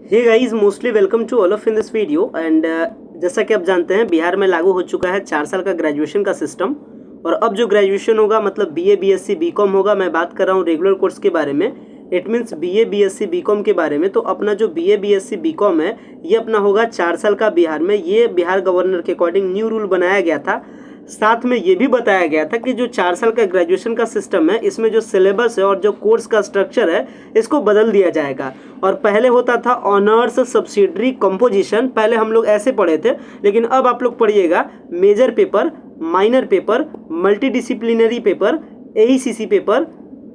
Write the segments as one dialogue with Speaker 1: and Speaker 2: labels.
Speaker 1: Hey guys, mostly welcome to all of in this video and जैसा कि आप जानते हैं बिहार में लागू हो चुका है 4 साल का ग्रेजुएशन का सिस्टम। और अब जो ग्रेजुएशन होगा मतलब बीए बीएससी बीकॉम होगा। मैं बात कर रहा हूँ रेगुलर कोर्स के बारे में। It means BA BSc BCom के बारे में। तो अपना जो बीए बीएससी बीकॉम है ये अपना होगा 4 साल का बिहार में। ये बिहार गवर्नर के अकॉर्डिंग न्यू रूल बनाया गया था। साथ में ये भी बताया गया था कि जो 4 साल का ग्रेजुएशन का सिस्टम है इसमें जो सिलेबस है और जो कोर्स का स्ट्रक्चर है इसको बदल दिया जाएगा। और पहले होता था ऑनर्स सब्सिडरी कंपोजिशन, पहले हम लोग ऐसे पढ़े थे, लेकिन अब आप लोग पढ़िएगा major paper, minor paper, multidisciplinary paper, AECC paper,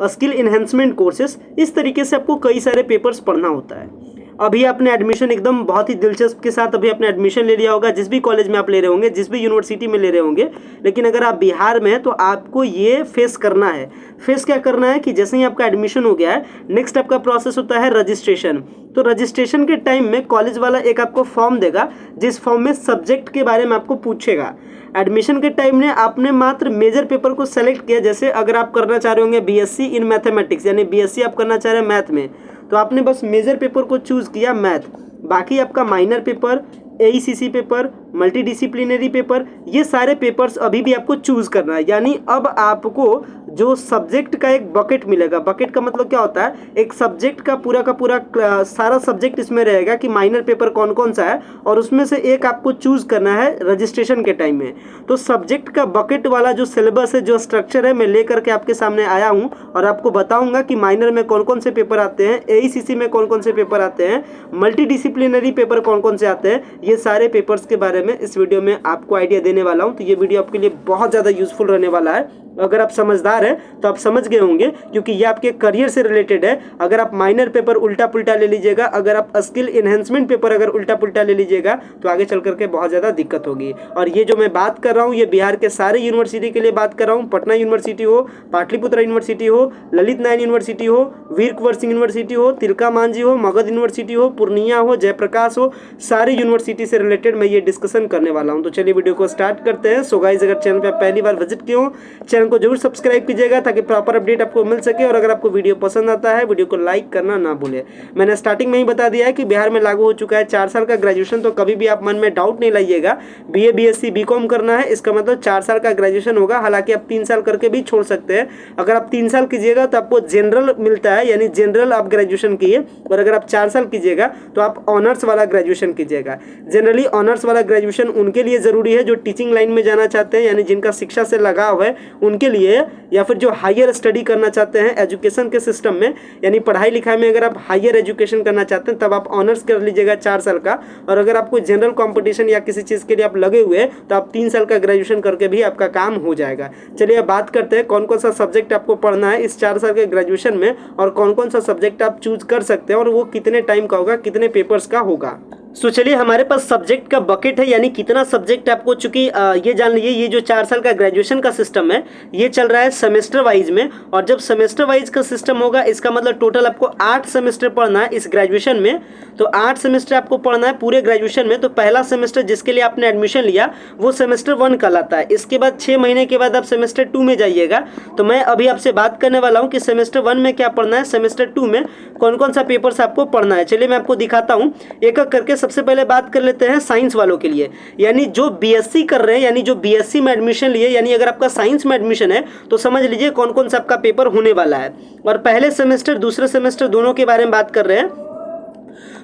Speaker 1: skill enhancement courses. इस तरीके से आपको कई सारे पेपर्स पढ़ना होता है। अभी आपने एडमिशन एकदम बहुत ही दिलचस्प के साथ अभी आपने एडमिशन ले लिया होगा, जिस भी कॉलेज में आप ले रहे होंगे, जिस भी यूनिवर्सिटी में ले रहे होंगे। लेकिन अगर आप बिहार में हैं तो आपको ये फेस करना है। फेस क्या करना है कि जैसे ही आपका एडमिशन हो गया है, नेक्स्ट आपका प्रोसेस होता है रजिस्ट्रेशन। तो रजिस्ट्रेशन के टाइम में कॉलेज वाला एक आपको फॉर्म देगा, जिस फॉर्म में सब्जेक्ट के बारे में आपको पूछेगा। एडमिशन के टाइम में आपने मात्र मेजर पेपर को सेलेक्ट किया। जैसे अगर आप करना चाह रहे होंगे बीएससी इन मैथमेटिक्स, यानी बीएससी आप करना चाह रहे हैं मैथ में, तो आपने बस मेजर पेपर को चूज़ किया मैथ। बाकी आपका minor paper, AECC paper, multidisciplinary paper, ये सारे पेपर्स अभी भी आपको चूज़ करना है। यानी अब आपको जो सब्जेक्ट का एक बकेट मिलेगा। बकेट का मतलब क्या होता है, एक सब्जेक्ट का पूरा सारा सब्जेक्ट इसमें रहेगा कि माइनर पेपर कौन कौन सा है, और उसमें से एक आपको चूज़ करना है रजिस्ट्रेशन के टाइम में। तो सब्जेक्ट का बकेट वाला जो सिलेबस है, जो स्ट्रक्चर है, मैं लेकर के आपके सामने आया हूँ और आपको बताऊँगा कि माइनर में कौन कौन से पेपर आते हैं, एईसीसी में कौन कौन से पेपर आते हैं, मल्टीडिसिप्लिनरी पेपर कौन कौन से आते हैं। ये सारे पेपर्स के बारे में इस वीडियो में आपको आइडिया देने वाला हूँ। तो ये वीडियो आपके लिए बहुत ज़्यादा यूजफुल रहने वाला है। अगर आप समझदार हैं तो आप समझ गए होंगे, क्योंकि ये आपके करियर से रिलेटेड है। अगर आप माइनर पेपर उल्टा पुल्टा ले लीजिएगा, अगर आप स्किल इन्हेंसमेंट पेपर अगर उल्टा पुल्टा ले लीजिएगा, तो आगे चल करके बहुत ज़्यादा दिक्कत होगी। और ये जो मैं बात कर रहा हूँ ये बिहार के सारे यूनिवर्सिटी के लिए बात कर रहा हूँ। पटना यूनिवर्सिटी हो, पाटलिपुत्र यूनिवर्सिटी हो, ललित नारायण यूनिवर्सिटी हो, वीर कुंवर सिंह यूनिवर्सिटी हो, तिलका मांझी हो, मगध यूनिवर्सिटी हो, पूर्णिया हो, जयप्रकाश हो, सारे यूनिवर्सिटी से रिलेटेड मैं ये डिस्कशन करने वाला हूँ। तो चलिए वीडियो को स्टार्ट करते हैं। सो गाइस, अगर चैनल पर पहली बार विजिट किए हो, चैनल को जरूर सब्सक्राइब कीजिएगा ताकि प्रॉपर अपडेट आपको मिल सके। और अगर आपको वीडियो पसंद आता है, वीडियो को लाइक करना ना भूले। मैंने स्टार्टिंग में ही बता दिया है कि बिहार में लागू हो चुका है 4 साल का ग्रेजुएशन। तो कभी भी आप मन में डाउट नहीं लाइएगा, बीए बीएससी बीकॉम करना है इसका मतलब 4 साल का ग्रेजुएशन होगा। हालांकि आप 3 साल करके भी छोड़ सकते हैं। अगर आप 3 साल कीजिएगा तो आपको जनरल मिलता है, यानी जनरल आप ग्रेजुएशन किए। और अगर आप 4 साल कीजिएगा तो आप ऑनर्स वाला ग्रेजुएशन कीजिएगा। जनरली ऑनर्स वाला ग्रेजुएशन उनके लिए ज़रूरी है जो टीचिंग लाइन में जाना चाहते हैं, यानी जिनका शिक्षा से लगाव है उनके लिए, या फिर जो हायर स्टडी करना चाहते हैं एजुकेशन के सिस्टम में, यानी पढ़ाई लिखाई में अगर आप हायर एजुकेशन करना चाहते हैं तब आप ऑनर्स कर लीजिएगा 4 साल का। और अगर आपको जनरल कंपटीशन या किसी चीज़ के लिए आप लगे हुए हैं तो आप 3 साल का ग्रेजुएशन करके भी आपका काम हो जाएगा। चलिए अब बात करते हैं कौन कौन सा सब्जेक्ट आपको पढ़ना है इस 4 साल के ग्रेजुएशन में, और कौन कौन सा सब्जेक्ट आप चूज कर सकते हैं, और वो कितने टाइम का होगा, कितने पेपर्स का होगा। सो चलिए, हमारे पास सब्जेक्ट का बकेट है, यानी कितना सब्जेक्ट आपको, चूंकि ये जान लीजिए ये जो 4 साल का ग्रेजुएशन का सिस्टम है ये चल रहा है सेमेस्टर वाइज में। और जब सेमेस्टर वाइज का सिस्टम होगा इसका मतलब टोटल आपको 8 सेमेस्टर पढ़ना है इस ग्रेजुएशन में। तो 8 सेमेस्टर आपको पढ़ना है पूरे ग्रेजुएशन में। तो पहला सेमेस्टर जिसके लिए आपने एडमिशन लिया वो सेमेस्टर 1 कहलाता है। इसके बाद 6 महीने के बाद आप सेमेस्टर 2 में जाइएगा। तो मैं अभी आपसे बात करने वाला हूँ कि सेमेस्टर 1 में क्या पढ़ना है, सेमेस्टर 2 में कौन कौन सा पेपर्स आपको पढ़ना है। चलिए मैं आपको दिखाता हूँ एक एक करके। सबसे पहले बात कर लेते हैं साइंस वालों के लिए, यानी जो बीएससी कर रहे हैं, यानी जो बीएससी में एडमिशन लिए, यानी अगर आपका साइंस में एडमिशन है तो समझ लीजिए कौन कौन सा आपका पेपर होने वाला है। और पहले सेमेस्टर दूसरे सेमेस्टर दोनों के बारे में बात कर रहे हैं।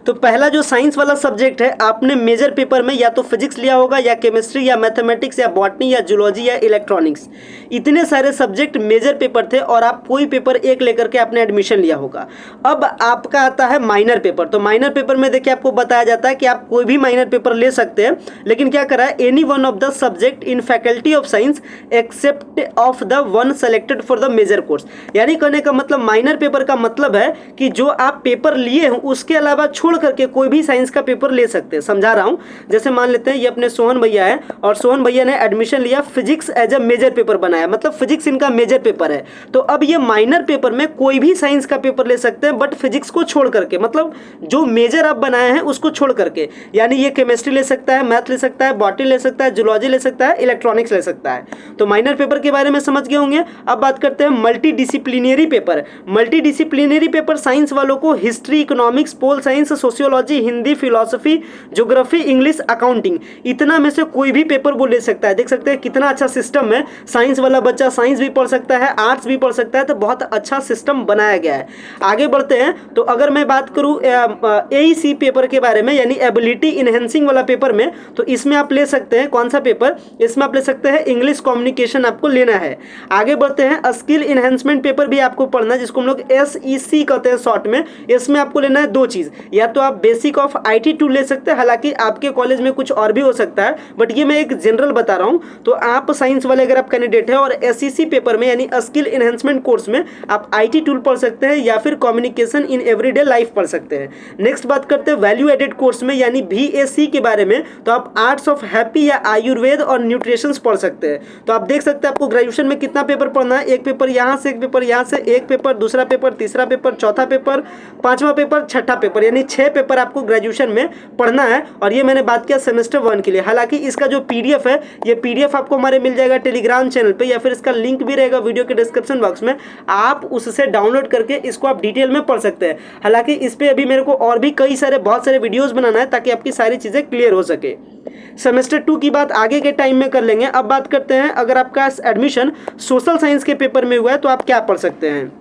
Speaker 1: तो पहला जो साइंस वाला सब्जेक्ट है, आपने मेजर पेपर में या तो फिजिक्स लिया होगा, या केमिस्ट्री, या मैथमेटिक्स, या बॉटनी, या जूलॉजी, या इलेक्ट्रॉनिक्स। इतने सारे सब्जेक्ट मेजर पेपर थे और आप कोई पेपर एक लेकर के आपने एडमिशन लिया होगा। अब आपका आता है माइनर पेपर। तो माइनर पेपर में देखिए आपको बताया जाता है कि आप कोई भी माइनर पेपर ले सकते हैं, लेकिन क्या करा है, any one of the subject in faculty of science except of the one selected for the major course. यानी कहने का मतलब माइनर पेपर का मतलब है कि जो आप पेपर लिए हो उसके अलावा छोड़ करके कोई भी साइंस का पेपर ले सकते हैं। समझा रहा हूं, जैसे मान लेते हैं ये अपने सोहन भैया है और सोहन भैया ने एडमिशन लिया, physics as a major paper बनाया, मतलब फिजिक्स इनका मेजर पेपर है। तो अब ये माइनर पेपर में कोई भी साइंस का पेपर ले सकते हैं, बट फिजिक्स को छोड़ करके, मतलब जो मेजर आप बनाए हैं उसको छोड़ करके। यानी ये केमिस्ट्री ले सकता है, मैथ ले सकता है, बॉटनी ले सकता है, जूलॉजी ले सकता है, इलेक्ट्रॉनिक्स ले सकता है। तो माइनर पेपर के बारे में समझ गए होंगे। अब बात करते हैं multi disciplinary paper. Multi disciplinary paper science वालों को history, economics, pol science, sociology, Hindi, philosophy, geography, English, accounting, इतना में से कोई भी पेपर वो ले सकता है। देख सकते हैं कितना अच्छा सिस्टम है। साइंस वाला बच्चा साइंस भी पढ़ सकता है, आर्ट्स भी पढ़ सकता है, तो बहुत अच्छा सिस्टम बनाया गया है। आगे बढ़ते हैं तो अगर मैं बात करूं AEC पेपर के बारे में, यानी एबिलिटी इनहेंसिंग वाला पेपर में, तो इसमें आप ले सकते हैं कौन सा पेपर, इसमें आप ले सकते हैं इंग्लिश कम्युनिकेशन आपको लेना है। आगे बढ़ते हैं स्किल इनहेंसमेंट पेपर भी आपको पढ़ना है, जिसको हम लोग SEC कहते हैं शॉर्ट में। इसमें आपको लेना है दो चीज़, या तो आप बेसिक ऑफ IT टूल ले सकते हैं, हालांकि आपके कॉलेज में कुछ और भी हो सकता है, बट ये मैं एक जनरल बता रहा हूँ। तो आप साइंस वाले अगर आप कैंडिडेट हैं और SEC पेपर में यानी स्किल इनहेंसमेंट कोर्स में आप IT टूल पढ़ सकते हैं या फिर कम्युनिकेशन इन एवरीडे लाइफ पढ़ सकते हैं। नेक्स्ट बात करते हैं वैल्यू एडेड कोर्स में यानी VAC के बारे में, तो आप आर्ट्स ऑफ हैप्पी या आयुर्वेद और न्यूट्रिशन पढ़ सकते हैं। तो आप देख सकते हैं आपको ग्रेजुएशन में कितना पेपर पढ़ना है, एक पेपर यहाँ से, एक पेपर यहाँ से, एक पेपर, दूसरा पेपर, तीसरा पेपर, चौथा पेपर, पांचवा पेपर, छठा पेपर, यानी 6 पेपर आपको ग्रेजुएशन में पढ़ना है। और ये मैंने बात किया सेमेस्टर 1 के लिए। हालांकि इसका जो PDF है, ये PDF आपको हमारे मिल जाएगा टेलीग्राम चैनल पे, या फिर इसका लिंक भी रहेगा वीडियो के डिस्क्रिप्शन बॉक्स में, आप उससे डाउनलोड करके इसको आप डिटेल में पढ़ सकते हैं। हालांकि इस पर अभी मेरे को और भी कई सारे बहुत सारे वीडियोज़ बनाना है ताकि आपकी सारी चीज़ें क्लियर हो सके। सेमेस्टर 2 की बात आगे के टाइम में कर लेंगे। अब बात करते हैं अगर आपका एडमिशन सोशल साइंस के पेपर में हुआ है तो आप क्या पढ़ सकते हैं।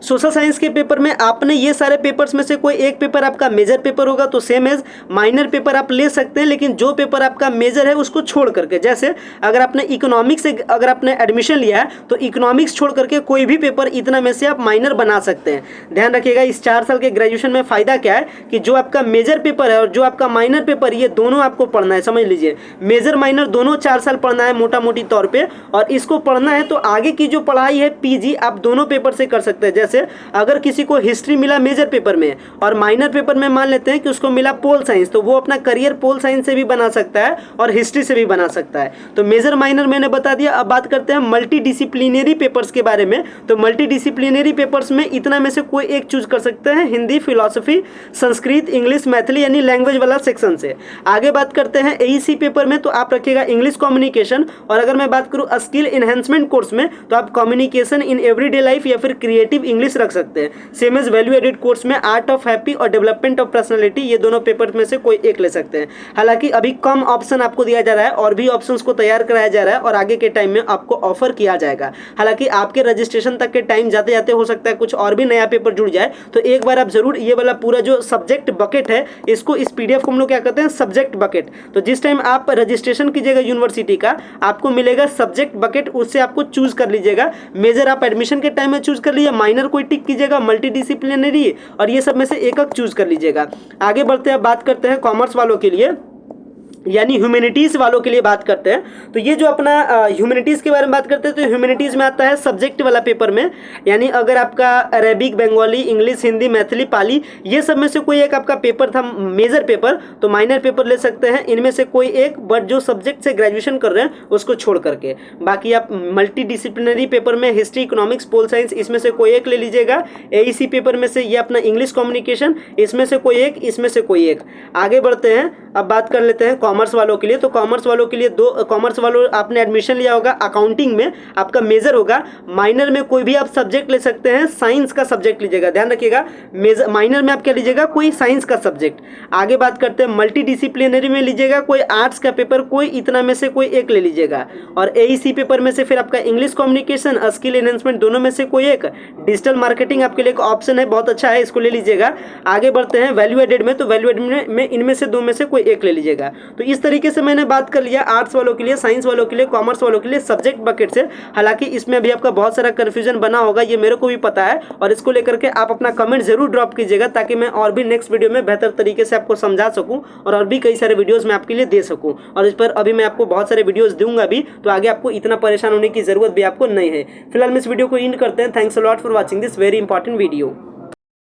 Speaker 1: सोशल साइंस के पेपर में आपने ये सारे पेपर्स में से कोई एक पेपर आपका मेजर पेपर होगा, तो सेम एज माइनर पेपर आप ले सकते हैं, लेकिन जो पेपर आपका मेजर है उसको छोड़ करके, जैसे अगर आपने इकोनॉमिक्स से अगर आपने एडमिशन लिया है तो इकोनॉमिक्स छोड़ करके कोई भी पेपर इतना में से आप माइनर बना सकते हैं। ध्यान रखिएगा इस 4 साल के ग्रेजुएशन में फ़ायदा क्या है कि जो आपका मेजर पेपर है और जो आपका माइनर पेपर, ये दोनों आपको पढ़ना है। समझ लीजिए मेजर माइनर दोनों 4 साल पढ़ना है मोटा मोटी तौर पर, और इसको पढ़ना है तो आगे की जो पढ़ाई है PG आप दोनों पेपर से कर सकते हैं। जैसे अगर किसी को हिस्ट्री मिला मेजर पेपर में और माइनर पेपर में मान लेते हैं कि उसको मिला पोल साइंस, तो वो अपना करियर पोल साइंस से भी बना सकता है और हिस्ट्री से भी बना सकता है। तो मेजर माइनर मैंने बता दिया। अब बात करते हैं मल्टी डिसिप्लिनरी पेपर्स के बारे में। तो मल्टी डिसिप्लिनरी पेपर्स में इतना में से कोई एक चूज कर सकते हैं, हिंदी, फिलोसफी, संस्कृत, इंग्लिश, मैथिली, यानी लैंग्वेज वाला सेक्शन से। आगे बात करते हैं AEC पेपर में, तो आप रखिएगा इंग्लिश कम्युनिकेशन, और अगर मैं बात करूँ स्किल इनहेंसमेंट कोर्स में तो आप कम्युनिकेशन इन एवरीडे लाइफ या फिर क्रिएटिव इंग्लिश रख सकते हैं। Same as value added course में आर्ट ऑफ हैप्पी और डेवलपमेंट ऑफ पर्सनालिटी, ये दोनों पेपर में से कोई एक ले सकते हैं। हालांकि अभी कम ऑप्शन आपको दिया जा रहा है और भी ऑप्शंस को तैयार कराया जा रहा है और आगे के टाइम में आपको ऑफर किया जाएगा। हालांकि आपके रजिस्ट्रेशन तक के टाइम जाते जाते हो सकता है कुछ और भी नया पेपर जुड़ जाए, तो एक बार आप जरूर ये वाला पूरा जो सब्जेक्ट बकेट है, इसको इस PDF को हम लोग क्या कहते हैं, सब्जेक्ट बकेट। तो जिस टाइम आप रजिस्ट्रेशन कीजिएगा यूनिवर्सिटी का, आपको मिलेगा सब्जेक्ट बकेट, उससे आपको चूज कर लीजिएगा। मेजर आप एडमिशन के टाइम में चूज कर लीजिए, माइनर कोई टिक कीजिएगा, मल्टी डिसिप्लिनरी, और ये सब में से एक चूज कर लीजिएगा। आगे बढ़ते हैं, बात करते हैं कॉमर्स वालों के लिए यानी ह्यूमैनिटीज़ वालों के लिए बात करते हैं। तो ये जो अपना ह्यूमैनिटीज़ के बारे में बात करते हैं, तो ह्यूमैनिटीज़ में आता है सब्जेक्ट वाला पेपर में, यानी अगर आपका अरेबिक, बंगाली, इंग्लिश, हिंदी, मैथिली, पाली, ये सब में से कोई एक आपका पेपर था मेजर पेपर, तो माइनर पेपर ले सकते हैं इनमें से कोई एक, बट जो सब्जेक्ट से ग्रेजुएशन कर रहे हैं उसको छोड़ करके। बाकी आप मल्टी डिसिप्लिनरी पेपर में हिस्ट्री, इकोनॉमिक्स, पोल साइंस, इसमें से कोई एक ले लीजिएगा। AEC पेपर में से ये अपना इंग्लिश कम्युनिकेशन, इसमें से कोई एक, इसमें से कोई एक। आगे बढ़ते हैं, अब बात कर लेते हैं कॉमर्स वालों के लिए। तो कॉमर्स वालों के लिए कॉमर्स वालों आपने एडमिशन लिया होगा अकाउंटिंग में, आपका मेजर होगा। माइनर में कोई भी आप सब्जेक्ट ले सकते हैं, साइंस का सब्जेक्ट लीजिएगा, ध्यान रखिएगा मेजर माइनर में आप क्या लीजिएगा, कोई साइंस का सब्जेक्ट। आगे बात करते हैं मल्टी डिसिप्लिनरी में लीजिएगा कोई आर्ट्स का पेपर, कोई इतना में से कोई एक ले लीजिएगा। और AEC पेपर में से फिर आपका इंग्लिश कम्युनिकेशन, स्किल एनहेंसमेंट, दोनों में से कोई एक। डिजिटल मार्केटिंग आपके लिए एक ऑप्शन है, बहुत अच्छा है, इसको ले लीजिएगा। आगे बढ़ते हैं वैल्यू एडेड में, तो वैल्यू एडेड में इनमें से दो में से कोई एक ले लीजिएगा। तो इस तरीके से मैंने बात कर लिया आर्ट्स वालों के लिए, साइंस वालों के लिए, कॉमर्स वालों के लिए सब्जेक्ट बकेट से। हालांकि इसमें भी आपका बहुत सारा कंफ्यूजन बना होगा, ये मेरे को भी पता है, और इसको लेकर के आप अपना कमेंट जरूर ड्रॉप कीजिएगा ताकि मैं और भी नेक्स्ट वीडियो में बेहतर तरीके से आपको समझा सकूं और भी कई सारे वीडियोस मैं आपके लिए दे सकूं। और इस पर अभी मैं आपको बहुत सारे वीडियोस दूंगा भी, तो आगे आपको इतना परेशान होने की जरूरत भी आपको नहीं है। फिलहाल मैं इस वीडियो को एंड करते हैं। Thanks a lot for watching this very important video.